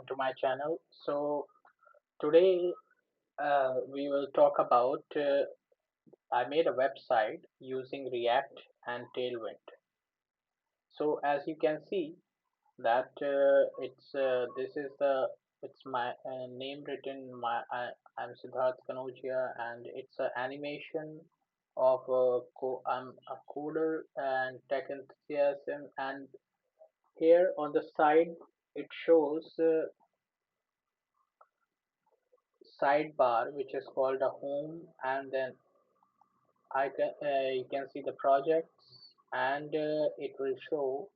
to my channel. So today we will talk about I made a website using React and Tailwind. So as you can see that it's this is the it's my name written my I'm Siddharth Kanodia, and it's an animation of I'm a coder and tech enthusiast, and here on the side it shows sidebar which is called a home, and then you can see the projects, and it will show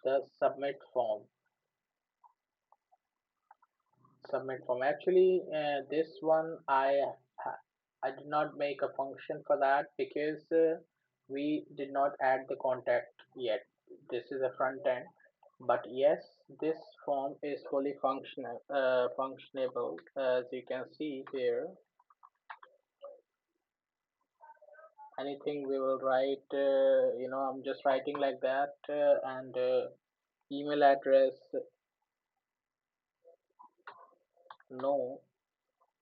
the submit form. Actually this one I did not make a function for that because we did not add the contact yet. This is a front end, but yes, this form is fully functionable. As you can see here, anything we will write, I'm just writing like that, and email address no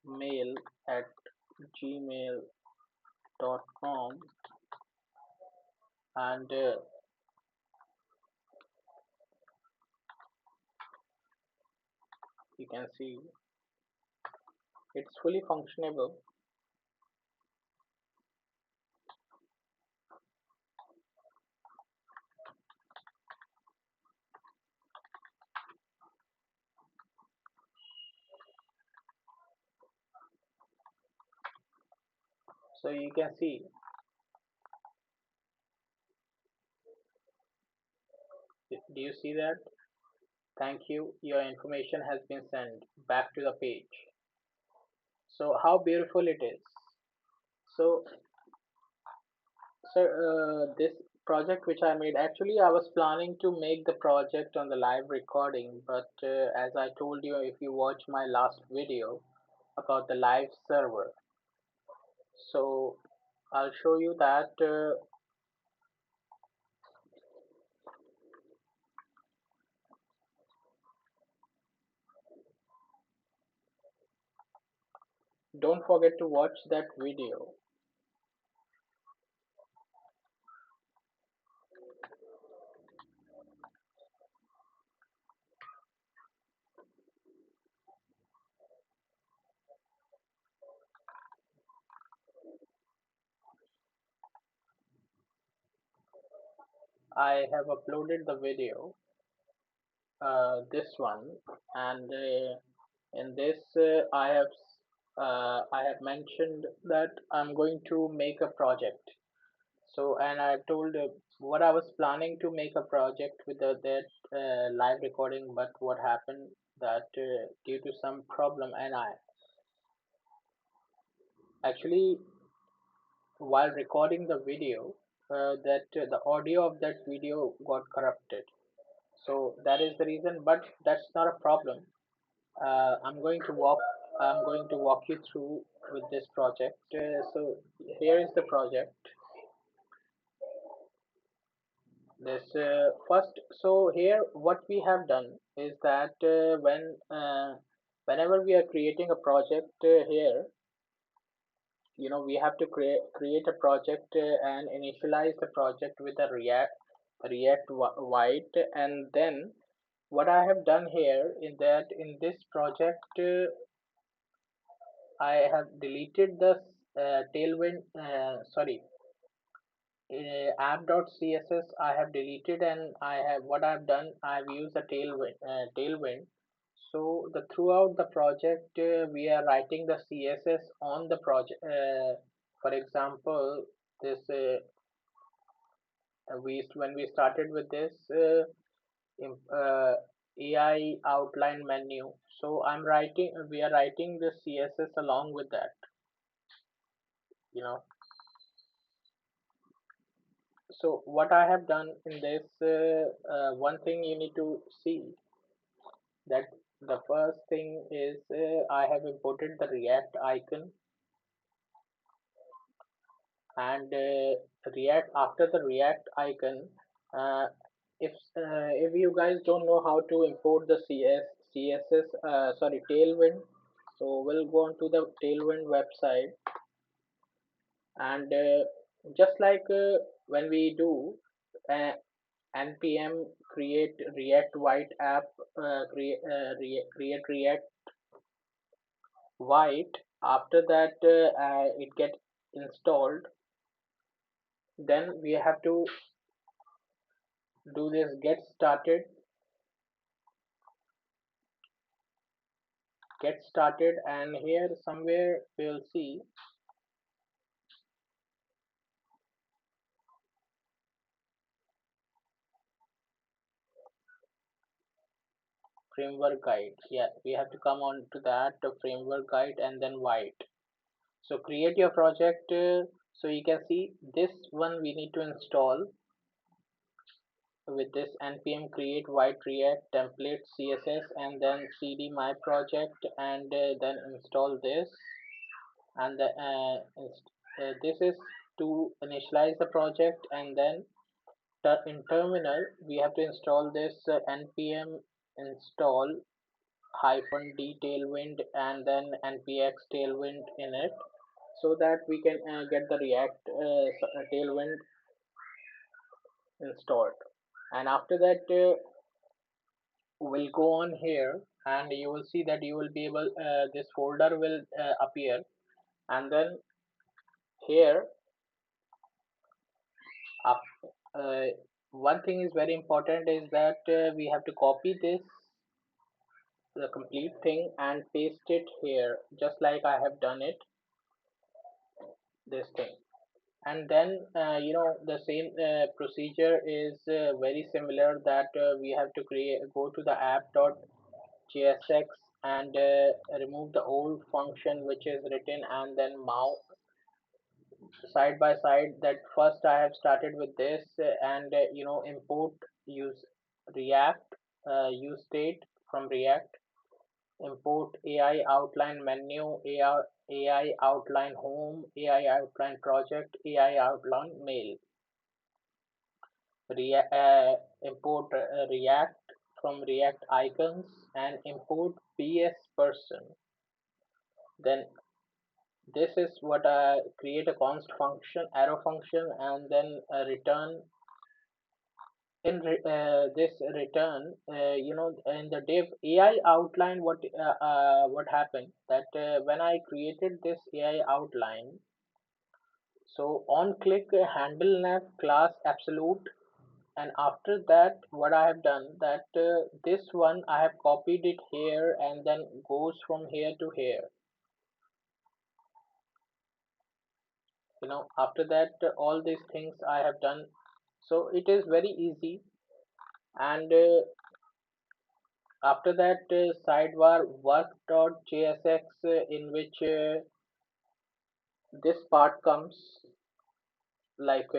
mail at gmail.com, and you can see it's fully functionable. So you can see, do you see that? Thank you, your information has been sent back to the page. So how beautiful it is. So so this project which I made, actually I was planning to make the project on the live recording, but as I told you, if you watch my last video about the live server, so I'll show you that don't forget to watch that video. I have uploaded the video, this one, and in this I have mentioned that I'm going to make a project. So, and I told what I was planning to make a project with that live recording, but what happened that due to some problem, and I actually, while recording the video, that the audio of that video got corrupted. So that is the reason, but that's not a problem. uh, I'm going to walk I'm going to walk you through with this project. So here is the project. This first, so here what we have done is that whenever we are creating a project here, we have to create a project and initialize the project with a White, and then what I have done here is that in this project I have deleted the tailwind, sorry, app.css I have deleted, and I have what I've done, I've used a tailwind. So the throughout the project we are writing the CSS on the project. For example, this we when we started with this AI outline menu. So we are writing the CSS along with that. You know. So what I have done in this, one thing you need to see that the first thing is I have imported the React icon, and React after the React icon. Uh, if you guys don't know how to import the CSS, sorry, Tailwind. So we'll go on to the Tailwind website, and just like when we do uh, npm create React White app, create React White. After that, it get installed. Then we have to do this get started, and here somewhere we'll see framework guide. Yeah, we have to come on to that framework guide and then White. So create your project. So you can see this one we need to install with this npm create White React template CSS, and then cd my project, and then install this. And this is to initialize the project, and then in terminal we have to install this npm install -d tailwind, and then npx tailwind in it, so that we can get the React tailwind installed. And after that, we'll go on here, and you will see that you will be able, this folder will appear. And then here, up, uh, one thing is very important is that we have to copy this the complete thing and paste it here, just like I have done it, this thing. And then the same procedure is very similar, that we have to go to the app.jsx, and remove the old function which is written, and then mount side by side. That first I have started with this, and import use React, use state from React, import AI outline menu, AI outline home, AI outline project, AI outline mail. Import React from React icons, and import PS person. Then this is what create a const function, arrow function, and then return. In this return, in the div AI outline, what happened, that when I created this AI outline, so on click handle nav class absolute, and after that what I have done, that this one I have copied it here, and then goes from here to here. After that, all these things I have done. So it is very easy. And after that, sidebar work.jsx, in which this part comes, like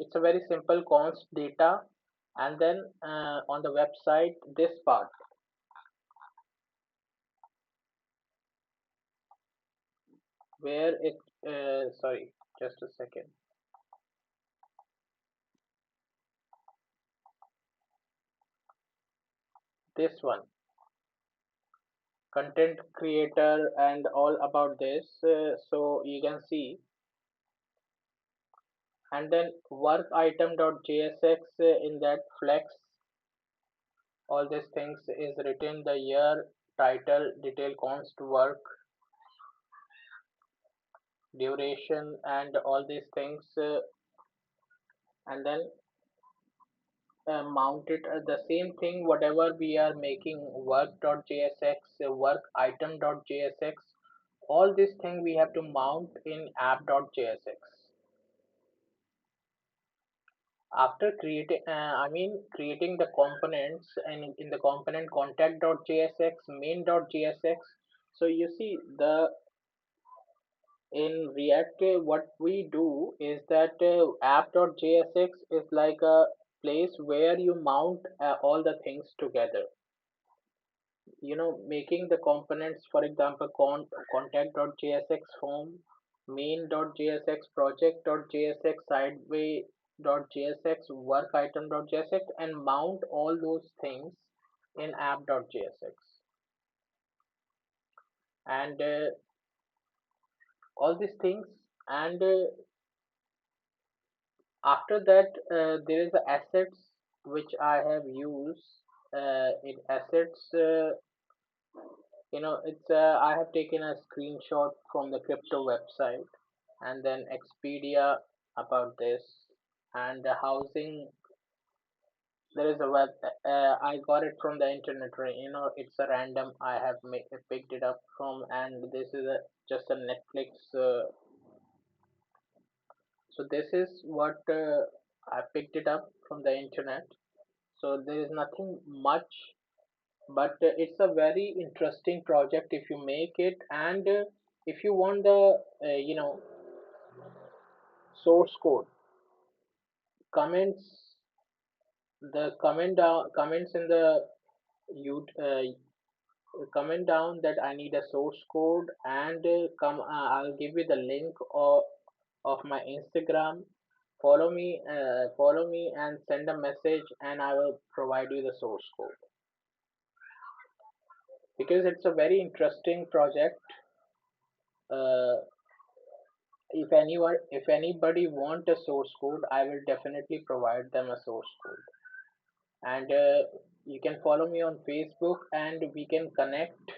it's a very simple const data, and then on the website this part, where it sorry, just a second, this one, content creator and all about this, so you can see. And then work item.jsx, in that flex, all these things is written, the year, title, detail, const, work, duration, and all these things, and then mount it, the same thing whatever we are making, work.jsx, work item.jsx, all this thing we have to mount in app.jsx. After creating the components, and in the component contact.jsx, main.jsx. So you see, the in React, what we do is that app.jsx is like a place where you mount all the things together. Making the components, for example, contact.jsx home, main.jsx, project.jsx, sideway.jsx, work item.jsx, and mount all those things in app.jsx. And all these things. And after that, there is the assets which I have used. In assets, it's I have taken a screenshot from the crypto website, and then Expedia about this, and the housing. There is a web. I got it from the internet. Right? It's a random. I have picked it up from, and this is just a Netflix. So this is what I picked it up from the internet. So there is nothing much, but it's a very interesting project if you make it. And if you want the source code, comments, the comments in the you comment down that I need a source code, and come I'll give you the link of my Instagram. Follow me and send a message, and I will provide you the source code, because it's a very interesting project. uh, if anybody want a source code, I will definitely provide them a source code. And you can follow me on Facebook, and we can connect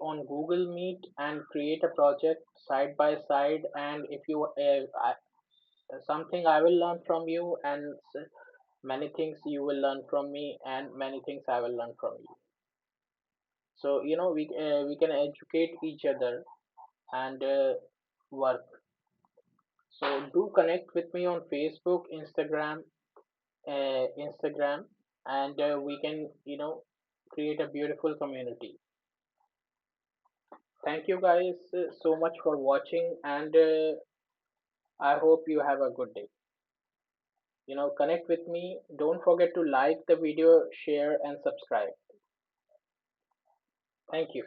on Google Meet and create a project side by side. And if you something I will learn from you, and many things you will learn from me, and many things I will learn from you. So we can educate each other and work. So do connect with me on Facebook, Instagram, and we can create a beautiful community. Thank you guys so much for watching, and I hope you have a good day. Connect with me. Don't forget to like the video, share, and subscribe. Thank you.